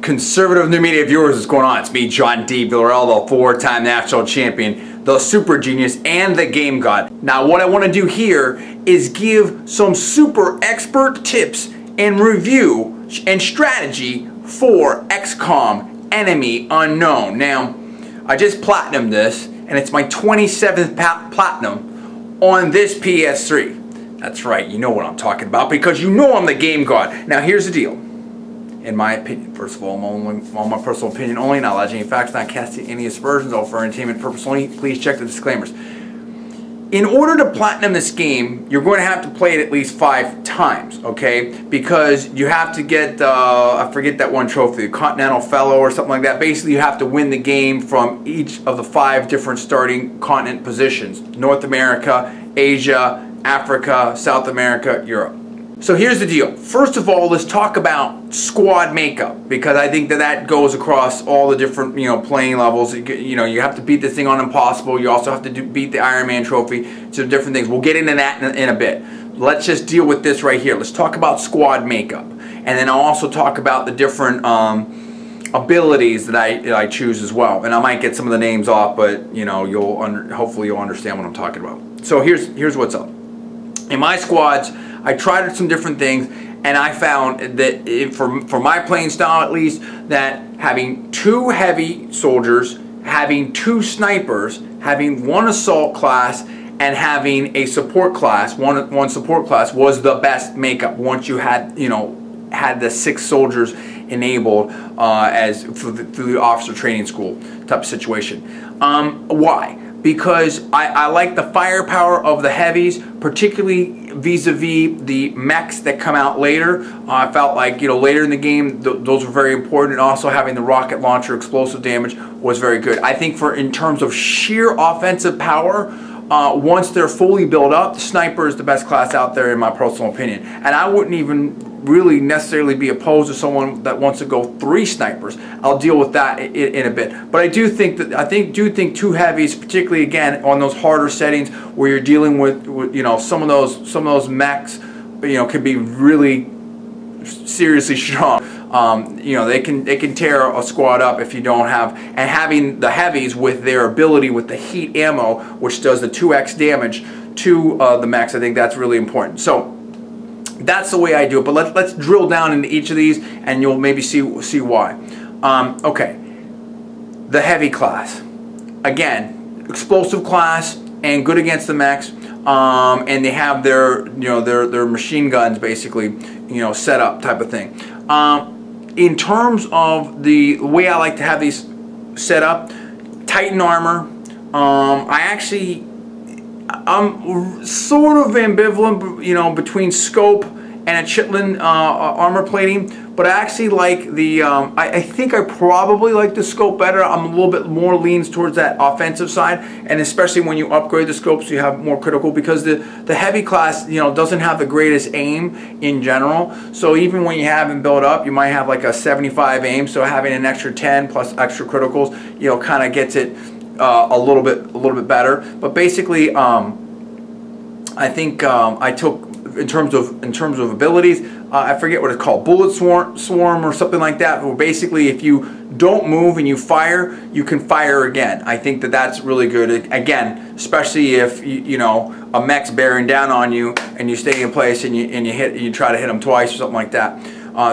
Conservative New Media viewers, what's going on? It's me, John D. Villarreal, the four-time national champion, the super genius, and the game god. Now, what I want to do here is give some super expert tips and review and strategy for XCOM Enemy Unknown. Now, I just platinumed this, and it's my 27th platinum on this PS3. That's right, you know what I'm talking about, because you know I'm the game god. Now, here's the deal. In my opinion, first of all, on my personal opinion only, not alleging any facts, not casting any aspersions, all for entertainment purpose only. Please check the disclaimers. In order to platinum this game, you're going to have to play it at least 5 times, okay? Because you have to get, I forget that one trophy, the Continental Fellow or something like that. Basically, you have to win the game from each of the 5 different starting continent positions. North America, Asia, Africa, South America, Europe. So here's the deal. First of all, let's talk about squad makeup, because I think that goes across all the different, playing levels. You have to beat this thing on Impossible. You also have to beat the Iron Man trophy. So different things. We'll get into that in a bit. Let's just deal with this right here. Let's talk about squad makeup, and then I'll also talk about the different abilities that I choose as well. And I might get some of the names off, but hopefully you'll understand what I'm talking about. So here's what's up. In my squads, I tried some different things, and I found that for my playing style at least, that having 2 heavy soldiers, having 2 snipers, having 1 assault class, and having a support class, one support class, was the best makeup once you had had the 6 soldiers enabled through the officer training school type of situation. Why? Because I like the firepower of the heavies, particularly vis-a-vis the mechs that come out later. I felt like later in the game those were very important, and also having the rocket launcher explosive damage was very good. I think in terms of sheer offensive power, once they're fully built up, the sniper is the best class out there in my personal opinion. And I wouldn't even really necessarily be opposed to someone that wants to go 3 snipers. I'll deal with that in a bit. But I do think 2 heavies, particularly again on those harder settings where you're dealing with some of those mechs, can be really seriously strong. They can tear a squad up if you don't have, and having the heavies with their ability with the heat ammo, which does the 2x damage to the mechs, I think that's really important. So that's the way I do it. But let's drill down into each of these, and you'll maybe see why. Okay, the heavy class, again, explosive class and good against the mechs. And they have their machine guns basically set up type of thing. In terms of the way I like to have these set up, Titan armor. I'm sort of ambivalent, between scope and a Chitlin armor plating, but I actually like the. I think I probably like the scope better. I'm a little bit more leans towards that offensive side, and especially when you upgrade the scopes, you have more critical, because the heavy class doesn't have the greatest aim in general. So even when you have them built up, you might have like a 75 aim. So having an extra 10 plus extra criticals, kind of gets it a little bit better. But basically, I think I took in terms of abilities. I forget what it's called, bullet swarm or something like that. Where basically, if you don't move and you fire, you can fire again. I think that's really good. Again, especially if a mech's bearing down on you and you stay in place and you try to hit them twice or something like that.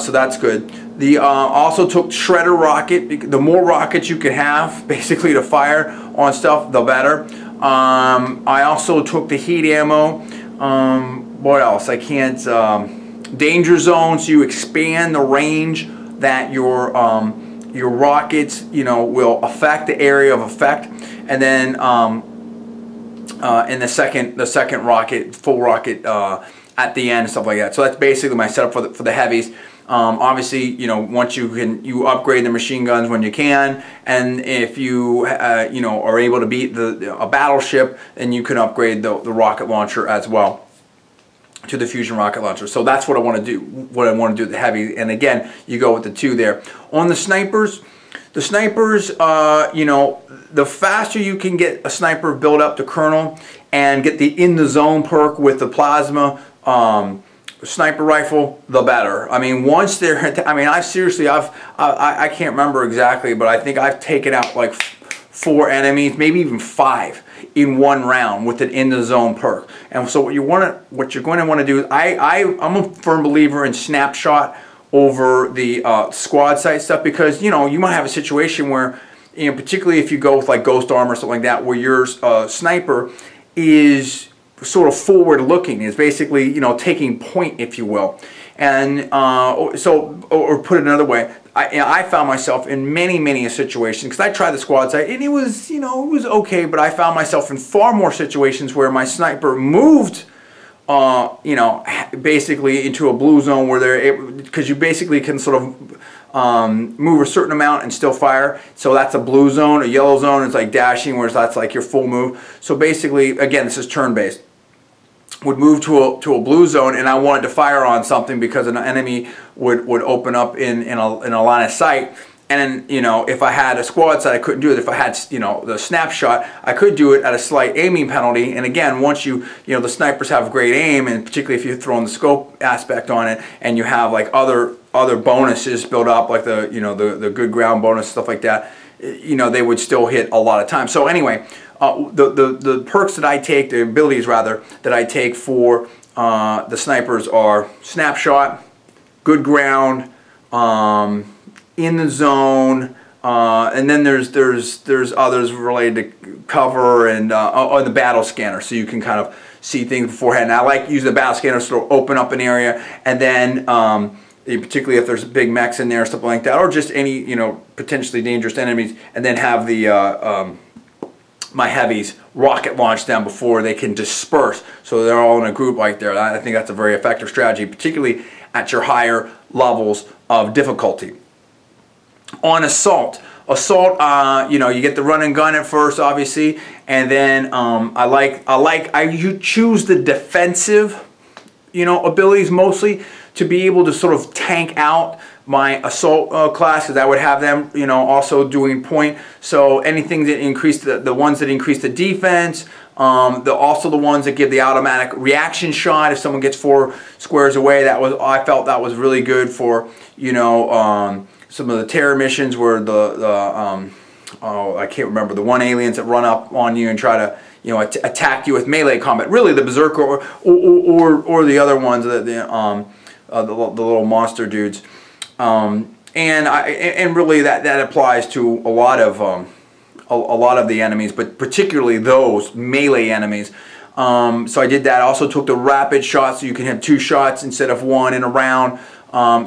So that's good. The also took shredder rocket. The more rockets you can have, basically, to fire on stuff, the better. I also took the heat ammo. What else? I can't. Danger zone, so you expand the range that your rockets will affect, the area of effect, and then in the second rocket, full rocket at the end, stuff like that. So that's basically my setup for the heavies. Obviously, once you upgrade the machine guns when you can, and if you are able to beat a battleship, then you can upgrade the rocket launcher as well to the fusion rocket launcher. So that's what I want to do. What I want to do, the heavy, and again, you go with the 2 there. On the snipers, the faster you can get a sniper build up to Colonel and get the in the zone perk with the plasma sniper rifle, the better. I mean, once they're, I mean, I can't remember exactly, but I think I've taken out like 4 enemies, maybe even 5 in one round with an in the zone perk. And so what you're going to want to do is, I'm a firm believer in snapshot over the squad site stuff, because you know, you might have a situation where, you know, particularly if you go with like ghost armor or something like that, where your sniper is sort of forward looking, is basically, you know, taking point, if you will. And or put it another way, I found myself in many situations, because I tried the squad site and it was, you know, it was okay, but I found myself in far more situations where my sniper moved, you know, basically into a blue zone, where because you basically can sort of move a certain amount and still fire. So that's a blue zone. A yellow zone is like dashing, whereas that's like your full move. So basically, again, this is turn-based. Would move to a blue zone, and I wanted to fire on something because an enemy would open up in a line of sight. And, you know, if I had a squad site, I couldn't do it. If I had, you know, the snapshot, I could do it at a slight aiming penalty. And again, once you know, the snipers have great aim, and particularly if you throw in the scope aspect on it, and you have like other bonuses built up, like the, you know, the good ground bonus, stuff like that, you know, they would still hit a lot of times. So anyway, the perks that I take, the abilities rather, that I take for the snipers are snapshot, good ground, in the zone, and then there's others related to cover and the battle scanner, so you can kind of see things beforehand. And I like using the battle scanner to sort of open up an area, and then particularly if there's big mechs in there, something like that, or just any, you know, potentially dangerous enemies, and then have the my heavies rocket launch them before they can disperse, so they're all in a group like there. I think that's a very effective strategy, particularly at your higher levels of difficulty. On assault, you know, you get the run and gun at first, obviously, and then you choose the defensive, you know, abilities mostly, to be able to sort of tank out my assault class, because I would have them, you know, also doing point. So anything that increase the ones that increase the defense, also the ones that give the automatic reaction shot if someone gets 4 squares away. I felt that was really good for, you know, some of the terror missions where I can't remember, the one aliens that run up on you and try to, you know, attack you with melee combat. Really, the berserker or the other ones, the little monster dudes. And really that applies to a lot of the enemies, but particularly those melee enemies. So I did that. I also took the rapid shot, so you can have 2 shots instead of 1 in a round.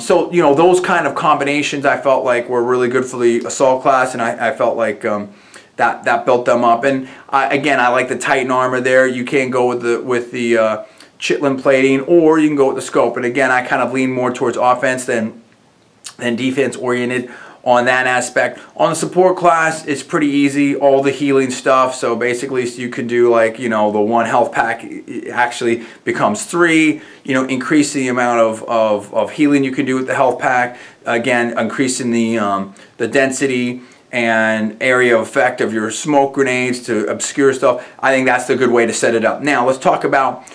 So, you know, those kind of combinations I felt like were really good for the assault class, and I felt like that built them up. And again, I like the Titan armor there. You can go with the chitlin plating, or you can go with the scope. And again, I kind of lean more towards offense than defense oriented on that aspect. On the support class, it's pretty easy, all the healing stuff. So basically, you can do, like, you know, the 1 health pack actually becomes 3, you know, increase the amount of healing you can do with the health pack. Again, increasing the density and area of effect of your smoke grenades to obscure stuff. I think that's the good way to set it up. Now let's talk about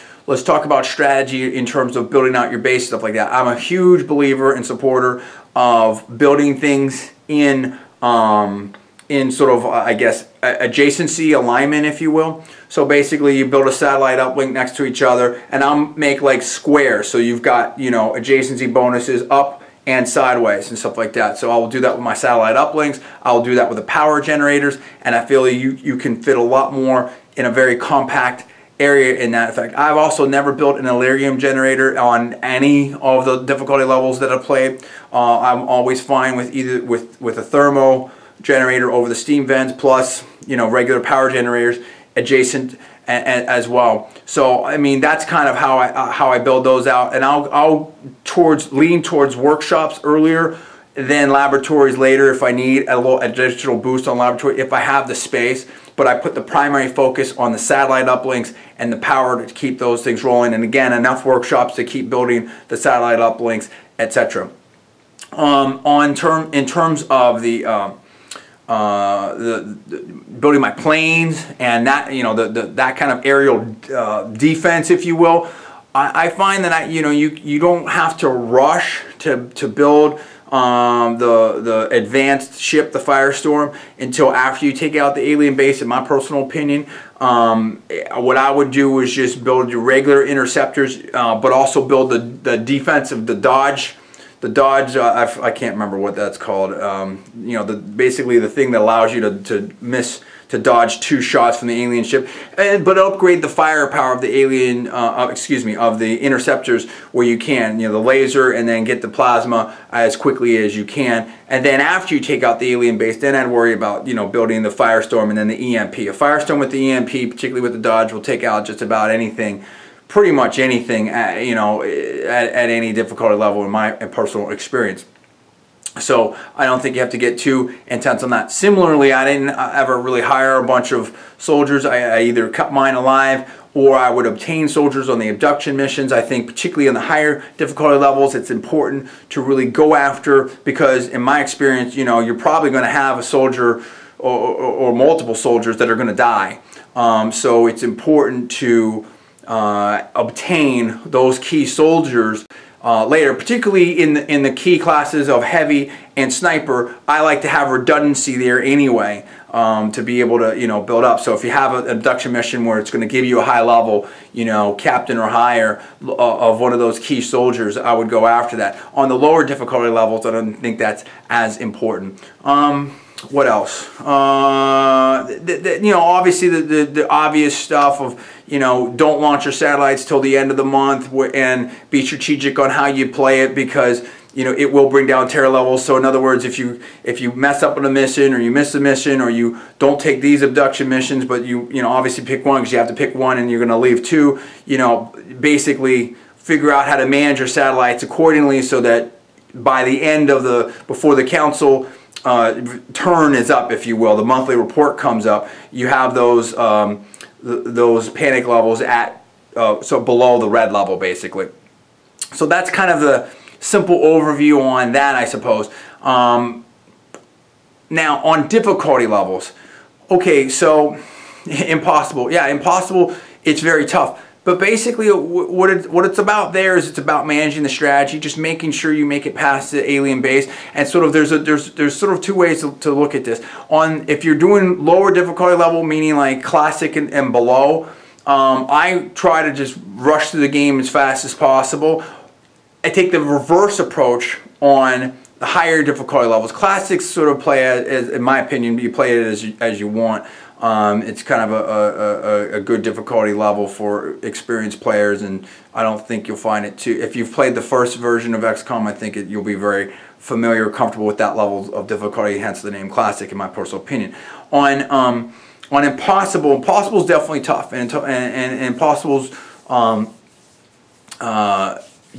strategy in terms of building out your base, stuff like that. I'm a huge believer and supporter of building things in sort of, I guess, adjacency alignment, if you will. So basically, you build a satellite uplink next to each other, and I'll make like squares. So you've got, you know, adjacency bonuses up and sideways and stuff like that. So I will do that with my satellite uplinks. I'll do that with the power generators, and I feel you can fit a lot more in a very compact area in that effect. I've also never built an Illyrium generator on any of the difficulty levels that I've played. I'm always fine with either with a thermo generator over the steam vents, plus, you know, regular power generators adjacent as well. So I mean, that's kind of how I build those out, and I'll lean towards workshops earlier, then laboratories later if I need a little additional boost on laboratory if I have the space. But I put the primary focus on the satellite uplinks and the power to keep those things rolling, and again, enough workshops to keep building the satellite uplinks, etc. In terms of the building my planes and that, you know, that kind of aerial defense, if you will, I find that you don't have to rush to build the advanced ship, the Firestorm, until after you take out the alien base. In my personal opinion, what I would do is just build your regular interceptors, but also build the defensive, the dodge. The dodge, I can't remember what that's called. Basically the thing that allows you to dodge 2 shots from the alien ship, but upgrade the firepower of the alien, of the interceptors where you can. The laser, and then get the plasma as quickly as you can. And then after you take out the alien base, then I'd worry about building the Firestorm and then the EMP. A Firestorm with the EMP, particularly with the dodge, will take out just about anything. Pretty much anything, at any difficulty level in my personal experience. So I don't think you have to get too intense on that. Similarly, I didn't ever really hire a bunch of soldiers. I either cut mine alive, or I would obtain soldiers on the abduction missions. I think particularly on the higher difficulty levels, it's important to really go after, because in my experience, you're probably going to have a soldier or multiple soldiers that are going to die. So it's important to obtain those key soldiers later, particularly in the key classes of heavy and sniper. I like to have redundancy there anyway, to be able to build up. So if you have an abduction mission where it's going to give you a high level, captain or higher of one of those key soldiers, I would go after that. On the lower difficulty levels, I don't think that's as important. What else? Obviously the obvious stuff of, don't launch your satellites till the end of the month, and be strategic on how you play it, because it will bring down terror levels. So in other words, if you mess up on a mission, or you miss a mission, or you don't take these abduction missions, but you obviously pick one, because you have to pick one and you're going to leave 2, basically figure out how to manage your satellites accordingly, so that by the end of before the council turn is up, if you will, the monthly report comes up, you have those panic levels at so below the red level, basically. So that's kind of the simple overview on that, I suppose. Now on difficulty levels, okay, so impossible, yeah, impossible, it's very tough. But basically what it's about there is it's about managing the strategy, just making sure you make it past the alien base. And sort of there's sort of 2 ways to look at this. If you're doing lower difficulty level, meaning like classic and below, I try to just rush through the game as fast as possible. I take the reverse approach on the higher difficulty levels. Classics sort of play as, in my opinion, you play it as you want. It's kind of a good difficulty level for experienced players, and I don't think you'll find it too. If you've played the first version of XCOM, I think you'll be very familiar, comfortable with that level of difficulty, hence the name Classic, in my personal opinion. On Impossible, Impossible's definitely tough, and Impossible's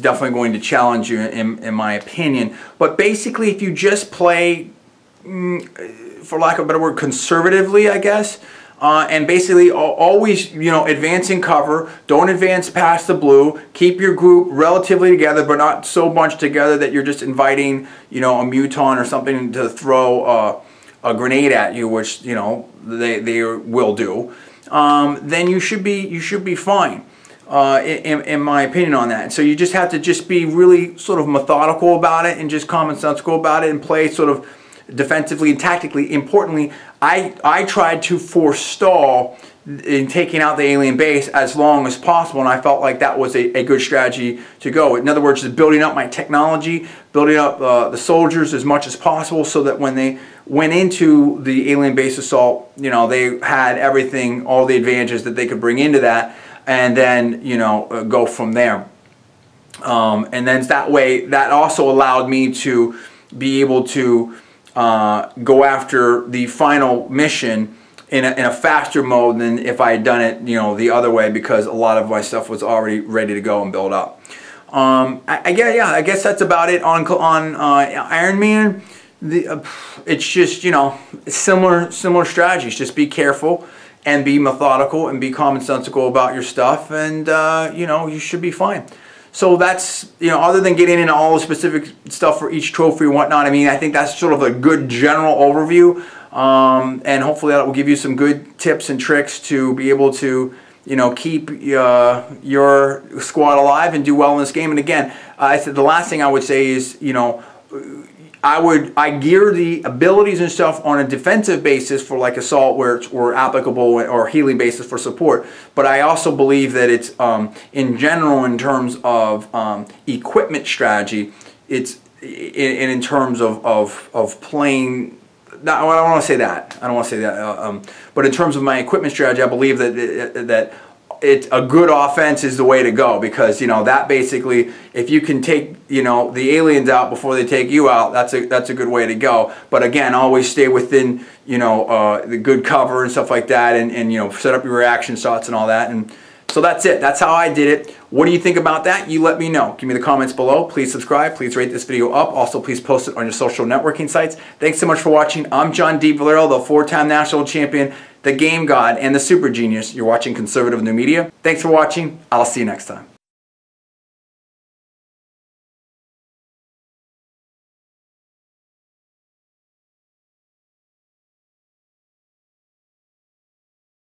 definitely going to challenge you, in my opinion. But basically, if you just play, for lack of a better word, conservatively, I guess, and basically always, advance in cover, don't advance past the blue, keep your group relatively together, but not so much together that you're just inviting, a muton or something to throw a grenade at you, which, they will do, then you should be fine. In my opinion on that. So you just have to be really sort of methodical about it, and just commonsensical about it, and play sort of defensively and tactically. Importantly, I tried to forestall in taking out the alien base as long as possible, and I felt like that was a good strategy to go. In other words, just building up my technology, building up the soldiers as much as possible, so that when they went into the alien base assault, they had everything, all the advantages that they could bring into that, and then go from there. And then that way, that also allowed me to be able to go after the final mission in a faster mode than if I had done it the other way, because a lot of my stuff was already ready to go and build up. I guess that's about it on Iron Man. It's just similar strategies. Just be careful and be methodical and be commonsensical about your stuff, and you should be fine. So that's, other than getting into all the specific stuff for each trophy and whatnot, I think that's sort of a good general overview, and hopefully that will give you some good tips and tricks to be able to you know, keep your squad alive and do well in this game. And again, I said the last thing I would say is, you know, I gear the abilities and stuff on a defensive basis for like assault where it's or applicable, or healing basis for support. But I also believe that it's in general, in terms of equipment strategy, it's in terms of playing. No, I don't want to say that. I don't want to say that. But in terms of my equipment strategy, I believe that it's a good offense is the way to go, because you know that basically, if you can take, you know, the aliens out before they take you out, that's a good way to go. But again, always stay within, you know, the good cover and stuff like that, and you know, set up your reaction shots and all that. And so that's it. That's how I did it. What do you think about that? You let me know. Give me the comments below. Please subscribe. Please rate this video up. Also, please post it on your social networking sites. Thanks so much for watching. I'm John D. Villarreal, the 4-time national champion, the game god, and the super genius. You're watching Conservative New Media. Thanks for watching. I'll see you next time.